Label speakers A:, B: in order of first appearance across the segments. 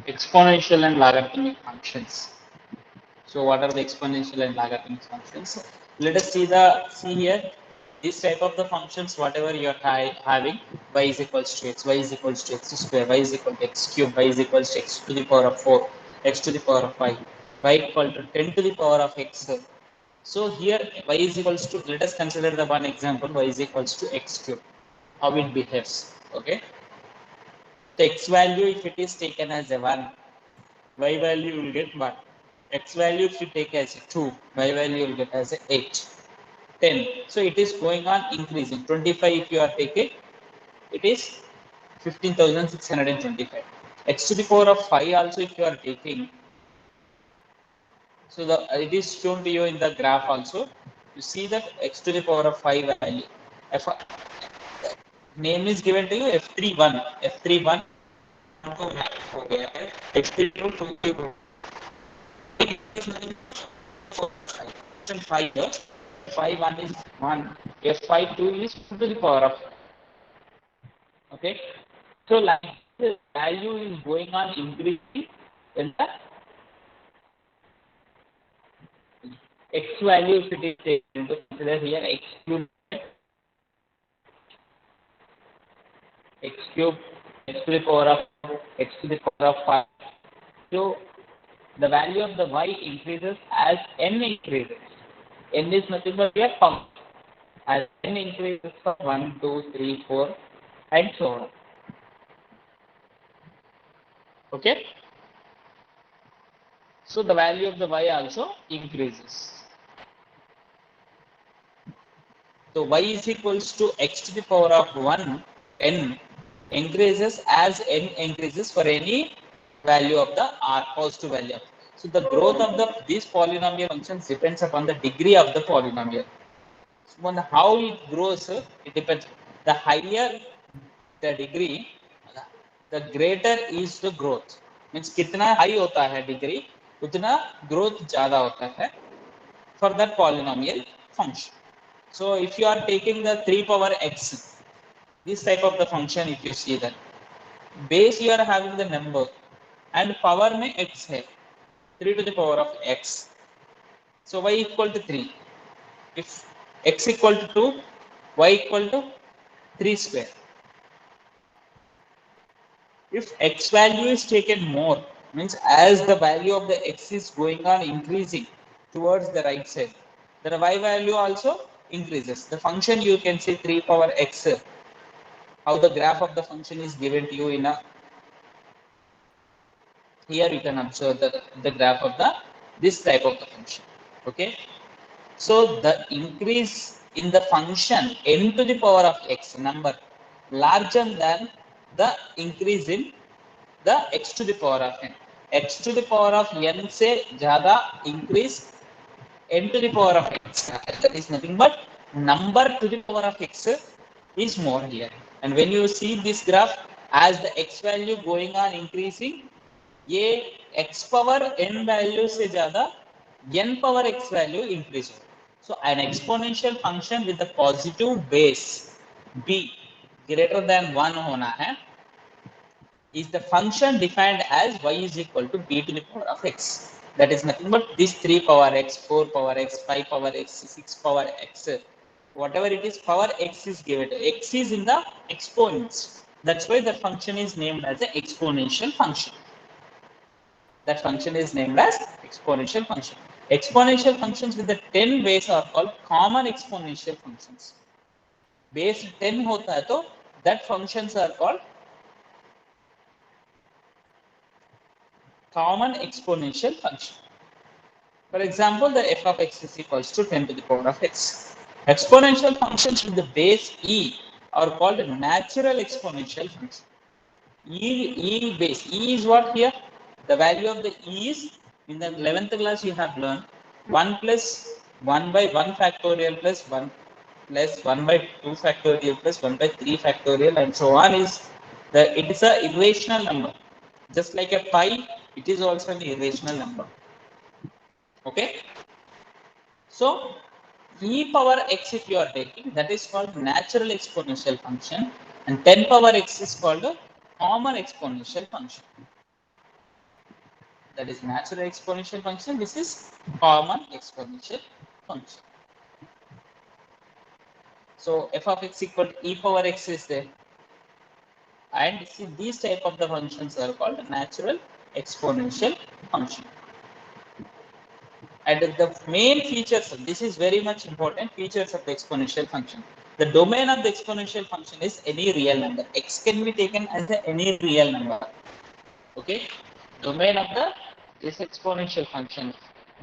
A: Exponential and logarithmic functions. So what are the exponential and logarithmic functions? Let us see here this type of the functions, whatever you are having, y is equals to x, y is equals to x square, y is equal to x cube, y is equals to x to the power of 4, x to the power of 5, y equal to 10 to the power of x. So here y is equals to, let us consider the one example, y is equals to x cube, how it behaves. Okay, the x value, if it is taken as a 1, y value will get 1. X value if you take as 2, y value will get as 8. 10. So it is going on increasing. 25 if you are taking, it is 15,625. X to the power of 5 also if you are taking. So it is shown to you in the graph also. You see that x to the power of 5 value. F, name is given to you F31. F31 F32 5 F51 is 1, F52 is to the power of, okay. So like the value is going on increasing in the x value, if it is taken to consider here x cube, x cube, x to the power of x to the power of 5. So the value of the y increases as n increases. N is nothing but a function. As n increases from 1, 2, 3, 4, and so on. Okay. So the value of the y also increases. So y is equals to x to the power of 1, n increases as n increases for any value of the r, positive value. So the growth of these polynomial functions depends upon the degree of the polynomial. So on how it grows, it depends. The higher the degree, the greater is the growth. Means कितना high होता है degree, उतना growth ज़्यादा होता है for that polynomial function. So if you are taking the 3 power x, this type of the function, if you see that base you are having the number and power में x है, 3 to the power of x. So y equal to 3. If x equal to 2, y equal to 3 square. If x value is taken more, means as the value of the x is going on increasing towards the right side, the y value also increases. The function you can see 3 power x, how the graph of the function is given to you in a, here you can observe the graph of this type of the function. Okay, so the increase in the function n to the power of x number larger than the increase in the x to the power of n. X to the power of n से ज़्यादा increase n to the power of x, that is nothing but number to the power of x is more here. And when you see this graph, as the x value going on increasing, ये x power n value से ज़्यादा n power x value increase. So an exponential function with a positive base b greater than 1 होना है, is the function defined as y is equal to b to the power of x. That is nothing but this 3 power x, 4 power x, 5 power x, 6 power x, whatever it is, power x is given. X is in the exponents. That's why the function is named as an exponential function. That function is named as exponential function. Exponential functions with the 10 base are called common exponential functions. Base 10 होता है तो that functions are called common exponential function. For example, the f of x is equals to 10 to the power of x. Exponential functions with the base e are called natural exponential function. E base. E is what here? The value of the e is, in the 11th class you have learned 1 plus 1 by 1 factorial plus 1 plus 1 by 2 factorial plus 1 by 3 factorial and so on is it is a irrational number. Just like a pi, it is also an irrational number. Okay, so e power x if you are taking, that is called natural exponential function, and 10 power x is called a common exponential function. that is natural exponential function. This is common exponential function. So f of x equal to e power x is there. And see, these type of the functions are called natural exponential function. And the main features, this is very much important features of the exponential function. The domain of the exponential function is any real number. X can be taken as any real number. Okay, domain of this exponential function.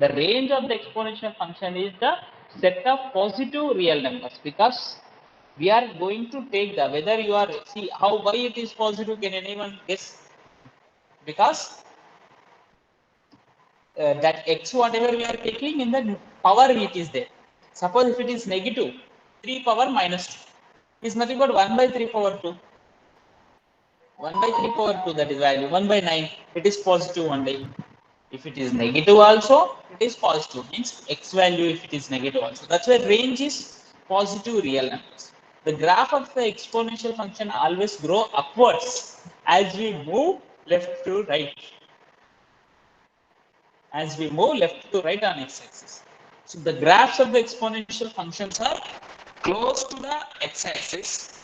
A: The range of the exponential function is the set of positive real numbers, because we are going to take the whether you are see how why it is positive. Can anyone guess? Because that x whatever we are taking in the power it is there. Suppose if it is negative 3 power minus 2 is nothing but 1 by 3 power 2. 1 by 3 power 2, that is value 1 by 9. It is positive only. If it is negative also, it is positive. Means x value if it is negative also. That's why range is positive real numbers. The graph of the exponential function always grow upwards as we move left to right. As we move left to right on x-axis. So the graphs of the exponential functions are close to the x-axis,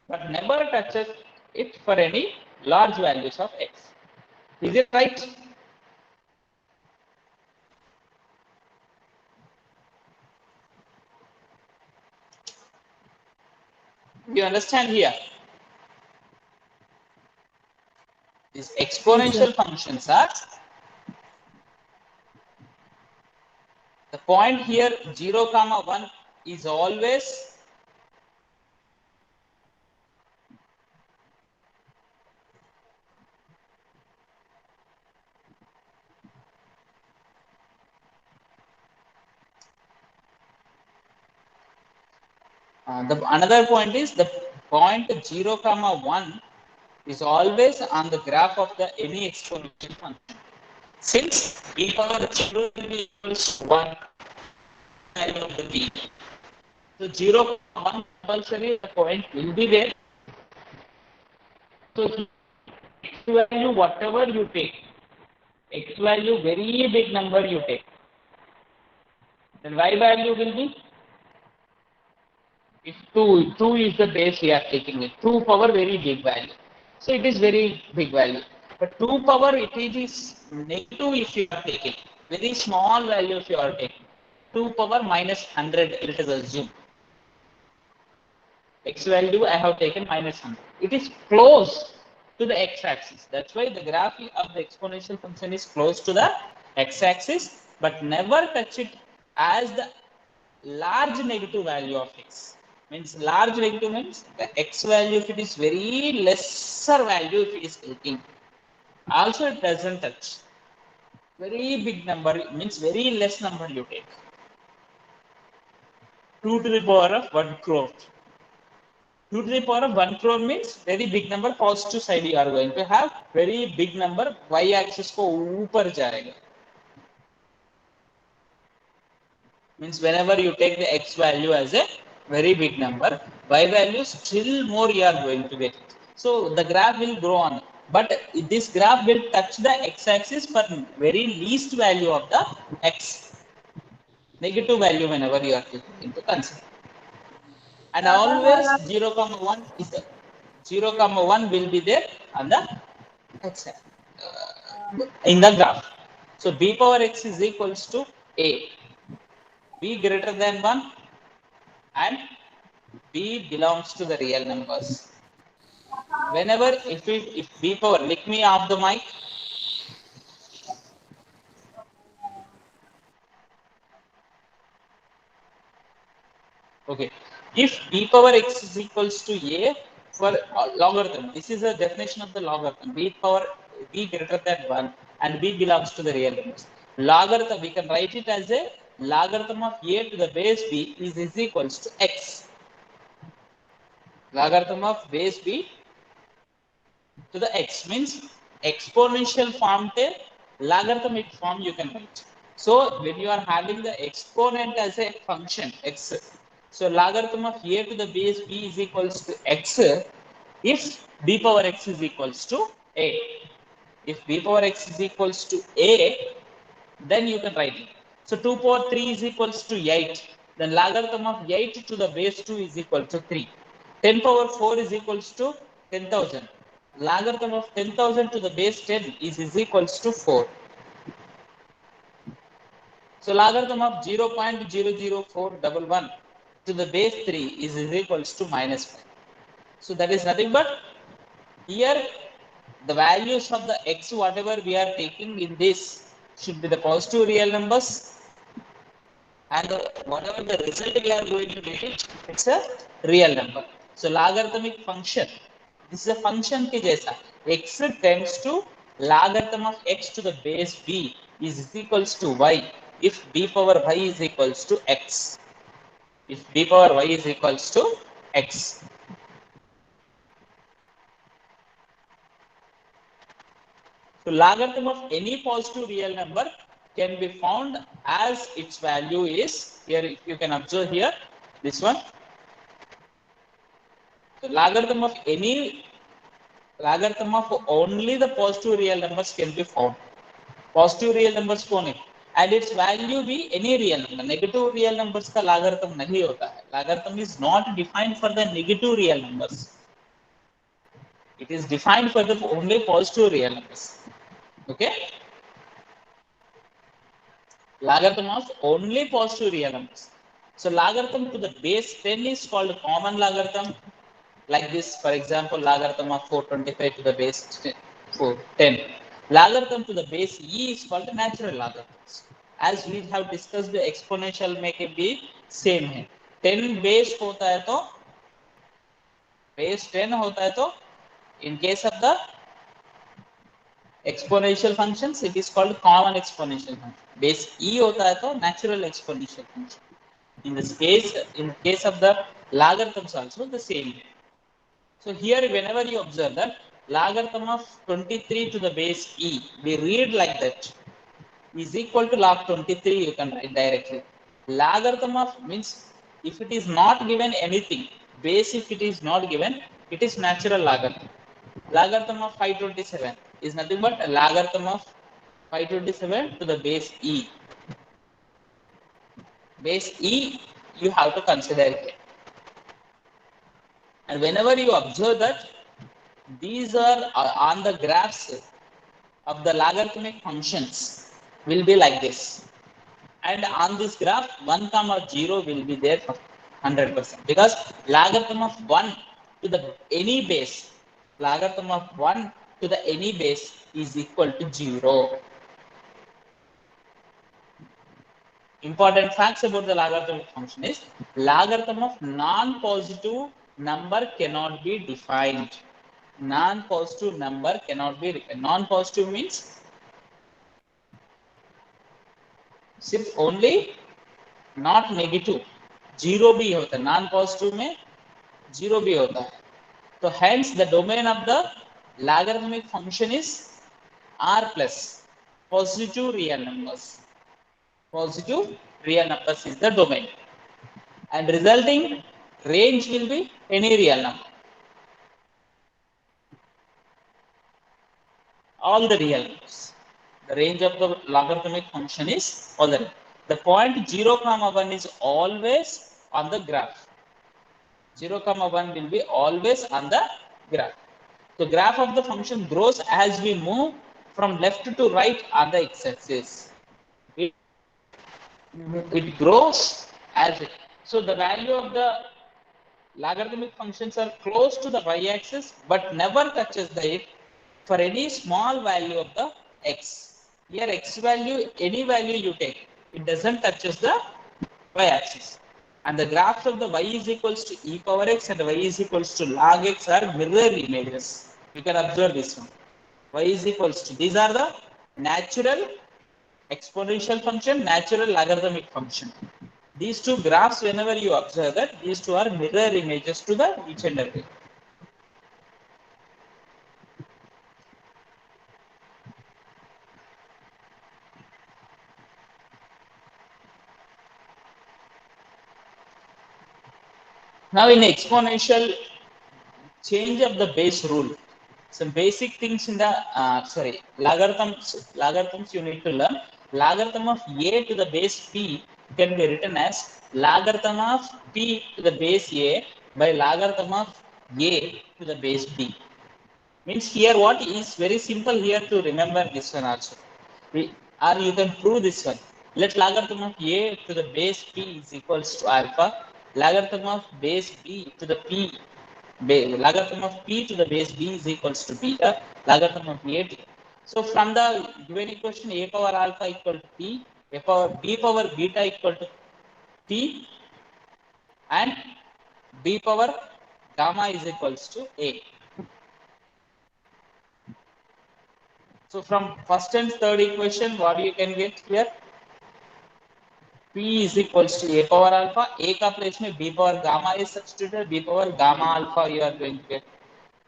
A: but never touches it for any large values of x. Is it right? You understand here? These exponential functions are, the point here 0, 1 is always another point is the point 0, 1 is always on the graph of the any exponential function. Since e power will be equals 1 value of the b. So 0, 1 compulsory the point will be there. So x value whatever you take, x value very big number you take, then y value will be, if 2 is the base we are taking it, 2 power very big value. So it is very big value. But 2 power it is negative if you are taking, very small value if you are taking. 2 power minus 100, let us assume. X value I have taken minus 100. It is close to the x-axis. That's why the graph of the exponential function is close to the x-axis, but never touch it as the large negative value of x. Means large negative means the x value if it is very lesser value if it is 18. Also it doesn't touch. Very big number means very less number you take. 2 to the power of 1 crore. 2 to the power of 1 crore means very big number, positive side you are going to have very big number, y axis को ऊपर जाएगा. Means whenever you take the x value as a very big number, y value still more you are going to get it. So the graph will grow on, but this graph will touch the x-axis for very least value of the x, negative value whenever you are taking into consideration. And always 0, 1 is the 0, 1 will be there on the x in the graph. So b power x is equals to a, b greater than 1 and b belongs to the real numbers. Whenever if b power, let me off the mic. Okay, if b power x is equals to a for logarithm, this is a definition of the logarithm. B power b greater than 1 and b belongs to the real numbers. Logarithm, we can write it as a logarithm of a to the base b is equals to x. Logarithm of base b to the x means exponential form te logarithmic form you can write. So when you are having the exponent as a function x, so logarithm of a to the base b is equals to x if b power x is equals to a. If b power x is equals to a, then you can write it. So 2 power 3 is equals to 8. Then logarithm of 8 to the base 2 is equal to 3. 10 power 4 is equals to 10,000. Logarithm of 10,000 to the base 10 is equals to 4. So logarithm of 0.00411 to the base 3 is equals to minus 5. So that is nothing but here the values of the x whatever we are taking in this should be the positive real numbers, and whatever the result we are going to get it, it's a real number. So logarithmic function, this is a function के जैसा x tends to logarithm of x to the base b is equals to y if b power y is equals to x. If b power y is equals to x. So logarithm of any positive real number can be found as its value is here. You can observe here this one. So logarithm of any logarithm of only the positive real numbers can be found. Positive real numbers कौन है? And its value be any real number. Negative real numbers का logarithm नहीं होता है. Logarithm is not defined for the negative real numbers. It is defined for the only positive real numbers. Okay. Logarithm of only positive real numbers. So logarithm to the base 10 is called common logarithm. Like this, for example, logarithm of 425 to the base 10. Logarithm to the base e is called natural logarithms. As we have discussed, the exponential make it be same है. 10 base होता है तो base 10 होता है तो in case of the exponential functions it is called common exponential function. Base e होता है तो natural exponential function. In this case, in case of the logarithms also the same. So here whenever you observe that logarithm of 23 to the base e, we read like that is equal to log 23, you can write directly. Logarithm of means if it is not given anything, base if it is not given, it is natural logarithm. Logarithm of 527 is nothing but a logarithm of 527 to the base e. Base e you have to consider here. And whenever you observe that these are on the graphs of the logarithmic functions will be like this, and on this graph 1 comma 0 will be there for 100% because logarithm of 1 to the any base, logarithm of 1 to the any base is equal to 0. Important facts about the logarithmic function is logarithm of non-positive number cannot be defined. Non-positive number cannot be defined. Non-positive means सिर्फ only not negative, zero भी होता है, non positive में zero भी होता है. तो hence the domain of the logarithmic function is r plus positive real numbers. Positive real numbers is the domain, and resulting range will be any real number, all the real numbers. The range of the logarithmic function is all the point 0 comma 1 is always on the graph. 0 comma 1 will be always on the graph. The graph of the function grows as we move from left to right on the x-axis. It grows as it. So the value of the logarithmic functions are close to the y-axis but never touches the x for any small value of the x. Here x value, any value you take, it doesn't touches the y-axis. And the graphs of the y is equals to e power x and y is equals to log x are mirror images. You can observe this one. Y is equals to, these are the natural exponential function, natural logarithmic function. These two graphs, whenever you observe that, these two are mirror images to the each and every. Now in exponential change of the base rule, some basic things in the logarithms you need to learn. Logarithm of a to the base p can be written as logarithm of p to the base a by logarithm of a to the base b. Means here what is very simple here to remember this one also. Or you can prove this one. Let logarithm of a to the base p is equals to alpha. Logarithm of base b to the p logarithm of p to the base b is equals to beta. Logarithm of a to. So from the given equation, a power alpha equal to p, b power beta equal to p, and b power gamma is equals to a. So from first and third equation, what you can get here? P is equals to a power alpha. A का place में b power gamma is substituted. B power gamma alpha you are going to get.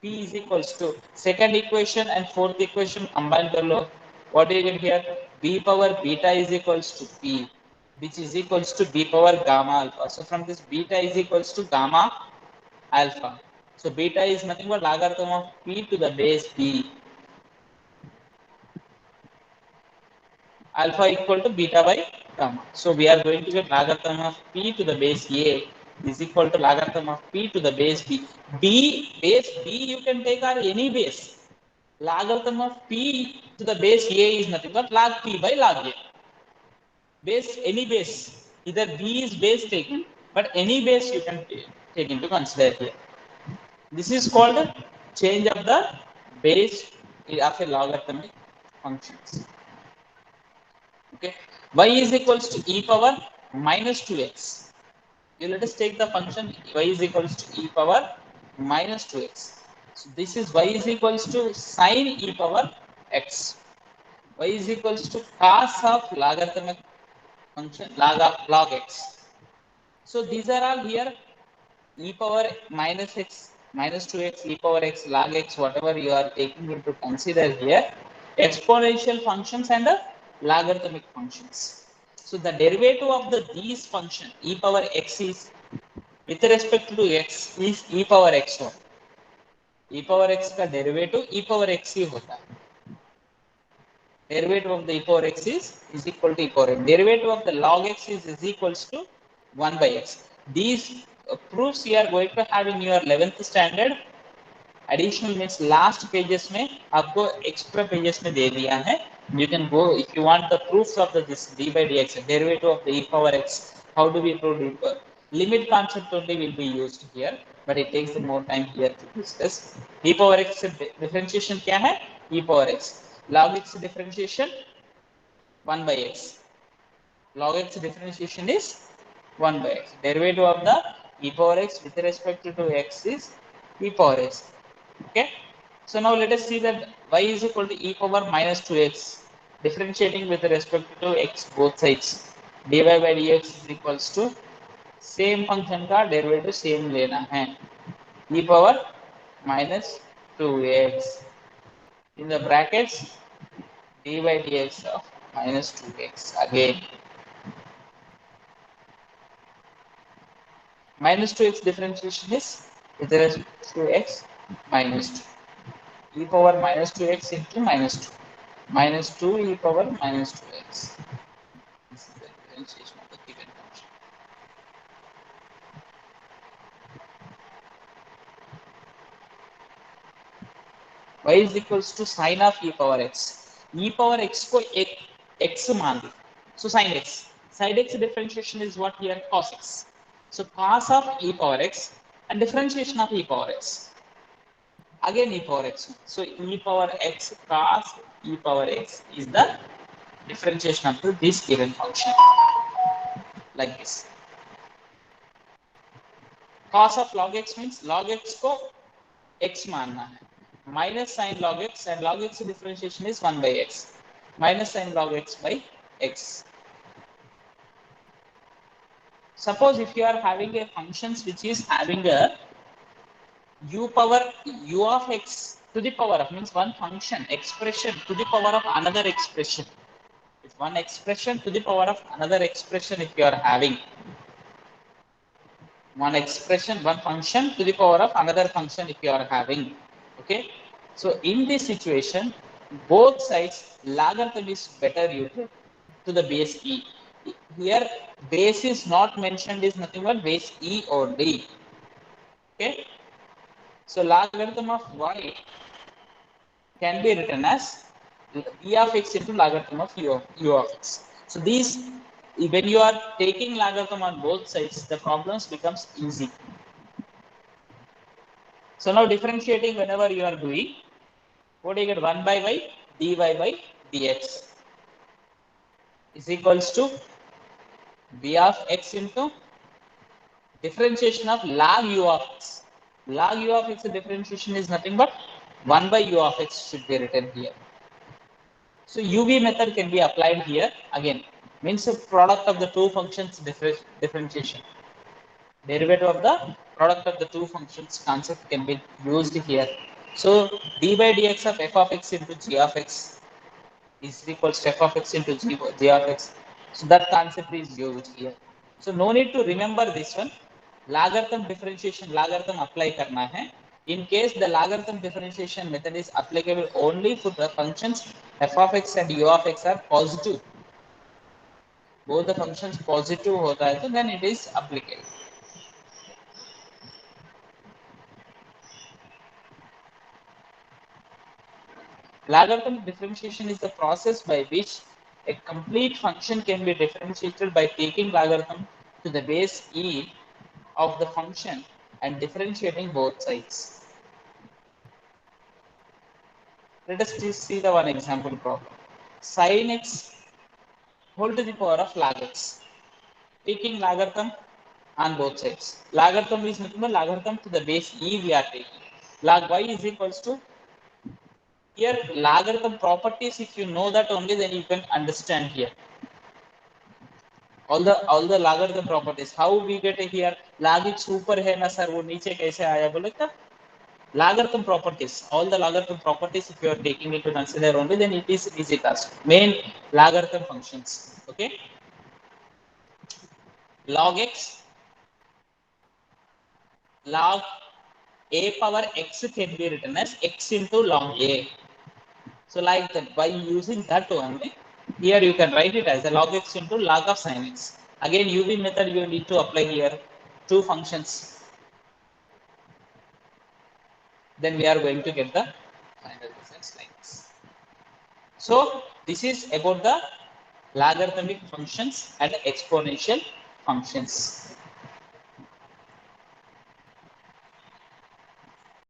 A: P is equals to second equation and fourth equation combine कर लो. What do you get here? B power beta is equals to p, which is equals to b power gamma alpha. So from this beta is equals to gamma alpha. So beta is nothing but logarithm of p to the base b. Alpha equal to beta by gamma. So we are going to get logarithm of p to the base a is equal to logarithm of p to the base b. Base b you can take or any base. Logarithm of p to the base a is nothing but log p by log a. Base, any base, either b is base taken, but any base you can take into consider here. This is called change of the base of a logarithmic functions. Okay, y is equals to e power minus 2x. Let us take the function y is equals to e power minus 2x. So this is y is equals to sin e power x. Y is equals to cos of logarithmic function log x. So these are all here e power minus x minus 2x e power x log x, whatever you are taking into consider here, exponential functions and logarithmic functions. So the derivative of these function e power x is with respect to x is e power x1. e power x का derivative e power x ही होता है. Derivative of the e power x is equal to e power x. Derivative of the log x is equals to 1 by x. These proofs you are going to have in your 11th standard. Additional means last pages में आपको extra pages में दे दिया है. You can go if you want the proofs of this d by dx, derivative of the e power x. How do we prove limit concept only will be used here, but it takes more time here to discuss. E power x differentiation क्या है? E power x. Log x differentiation 1 by x. Log x differentiation is 1 by x. Derivative of the e power x with respect to x is e power x. Okay. So now let us see that y is equal to e power minus 2x. Differentiating with respect to x both sides. dy by dx is equals to same function का derivative same लेना है. E power minus 2x. In the brackets d by dx of minus 2x again. Minus 2x differentiation is with respect to x minus 2. E power minus 2x into minus 2. Minus 2 e power minus 2x. This is the differentiation of the given function. Y is equals to sin of e power x. E power x को x मान ली. So sin x. Sin x differentiation is what here? Cos x. So cos of e power x and differentiation of e power x. Again e power x. So e power x cos e power x is the differentiation of this given function. Like this. Cos of log x means log x को x मानना है. Minus sin log x and log x differentiation is 1 by x. Minus sin log x by x. Suppose if you are having a functions which is having a u power u of x to the power of means one function expression to the power of another expression. It's one expression to the power of another expression if you are having. One expression, one function to the power of another function if you are having. Okay. So in this situation, both sides logarithm is better used to the base e. Here base is not mentioned, is nothing but base e only. Okay. So logarithm of y can be written as e of x into logarithm of u of x. So these, when you are taking logarithm on both sides, the problems becomes easy. So now differentiating, whenever you are doing, what do you get? 1 by y dy by dx is equals to b of x into differentiation of log u of x. Log u of x differentiation is nothing but 1 by u of x should be written here. So UV method can be applied here again. Means the product of the two functions differentiation. Derivative of the product of the two functions concept can be used here. So d by dx of f of x into g of x is equals to f of x into g of x. So that concept is used here. So no need to remember this one. Logarithm differentiation, logarithm apply karna hai. In case the logarithm differentiation method is applicable only for the functions f of x and u of x are positive. Both the functions positive hota hai, so then it is applicable. Logarithm differentiation is the process by which a complete function can be differentiated by taking logarithm to the base e of the function and differentiating both sides. Let us just see the one example problem. Sin x whole to the power of log x. Taking logarithm on both sides. Logarithm is nothing but logarithm to the base e we are taking. Log y is equals to, here logarithm properties, if you know that only, then you can understand here. all the logarithm properties, how we get here log x ऊपर है ना sir, वो नीचे कैसे आया बोले तो logarithm properties, all the logarithm properties if you are taking into consider only, then it is easy task. Main logarithm functions, okay. Log x, log a power x can be written as x into log a. So like that, by using that only, here you can write it as a log x into log of sin x. Again UV method you need to apply here, two functions, then we are going to get the final results like this. So this is about the logarithmic functions and exponential functions.